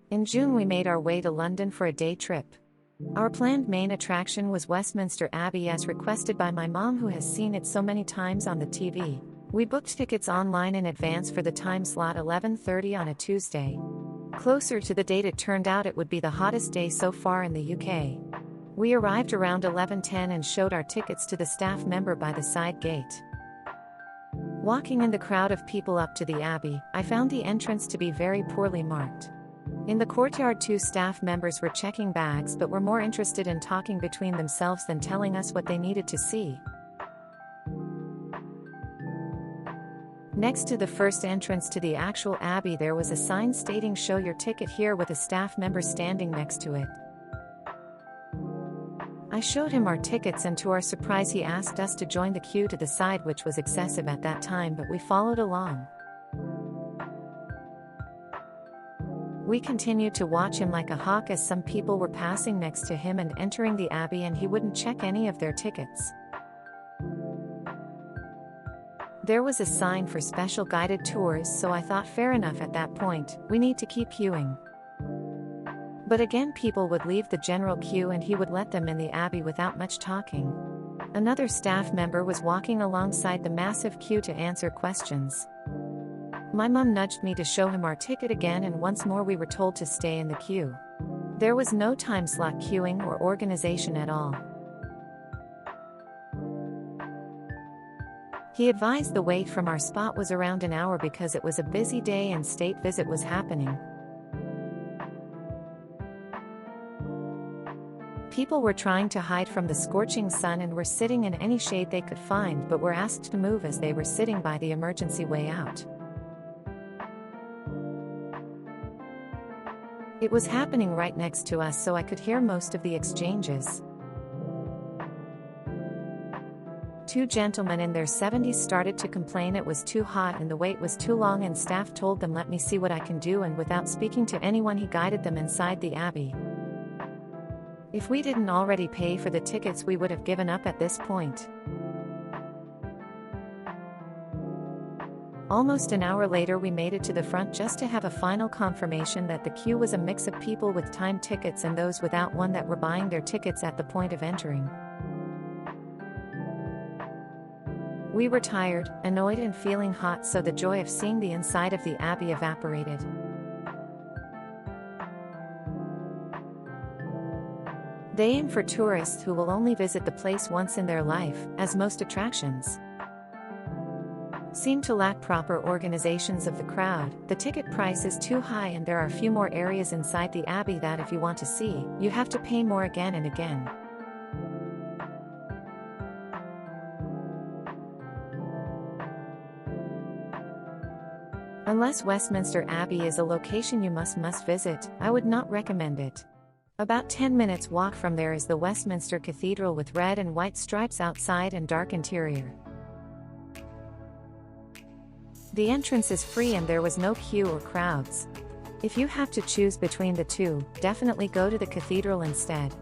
In June we made our way to London for a day trip. Our planned main attraction was Westminster Abbey as requested by my mom, who has seen it so many times on the TV. We booked tickets online in advance for the time slot 11:30 on a Tuesday. Closer to the date, it turned out it would be the hottest day so far in the UK. We arrived around 11:10 and showed our tickets to the staff member by the side gate. Walking in the crowd of people up to the Abbey, I found the entrance to be very poorly marked. In the courtyard, 2 staff members were checking bags but were more interested in talking between themselves than telling us what they needed to see. Next to the first entrance to the actual Abbey, there was a sign stating "Show your ticket here," with a staff member standing next to it. I showed him our tickets, and to our surprise he asked us to join the queue to the side, which was excessive at that time, but we followed along. We continued to watch him like a hawk as some people were passing next to him and entering the Abbey, and he wouldn't check any of their tickets. There was a sign for special guided tours, so I thought fair enough at that point, we need to keep queuing. But again, people would leave the general queue and he would let them in the Abbey without much talking. Another staff member was walking alongside the massive queue to answer questions. My mum nudged me to show him our ticket again, and once more we were told to stay in the queue. There was no time slot queuing or organization at all. He advised the wait from our spot was around an hour because it was a busy day and state visit was happening. People were trying to hide from the scorching sun and were sitting in any shade they could find, but were asked to move as they were sitting by the emergency way out. It was happening right next to us, so I could hear most of the exchanges. 2 gentlemen in their 70s started to complain it was too hot and the wait was too long, and staff told them, "Let me see what I can do," and without speaking to anyone he guided them inside the Abbey. If we didn't already pay for the tickets, we would have given up at this point. Almost an hour later we made it to the front just to have a final confirmation that the queue was a mix of people with time tickets and those without one that were buying their tickets at the point of entering. We were tired, annoyed and feeling hot, so the joy of seeing the inside of the Abbey evaporated. They aim for tourists who will only visit the place once in their life, as most attractions seem to lack proper organizations of the crowd. The ticket price is too high, and there are few more areas inside the Abbey that, if you want to see, you have to pay more again and again. Unless Westminster Abbey is a location you must visit, I would not recommend it. About 10 minutes walk from there is the Westminster Cathedral with red and white stripes outside and dark interior. The entrance is free and there was no queue or crowds. If you have to choose between the two, definitely go to the cathedral instead.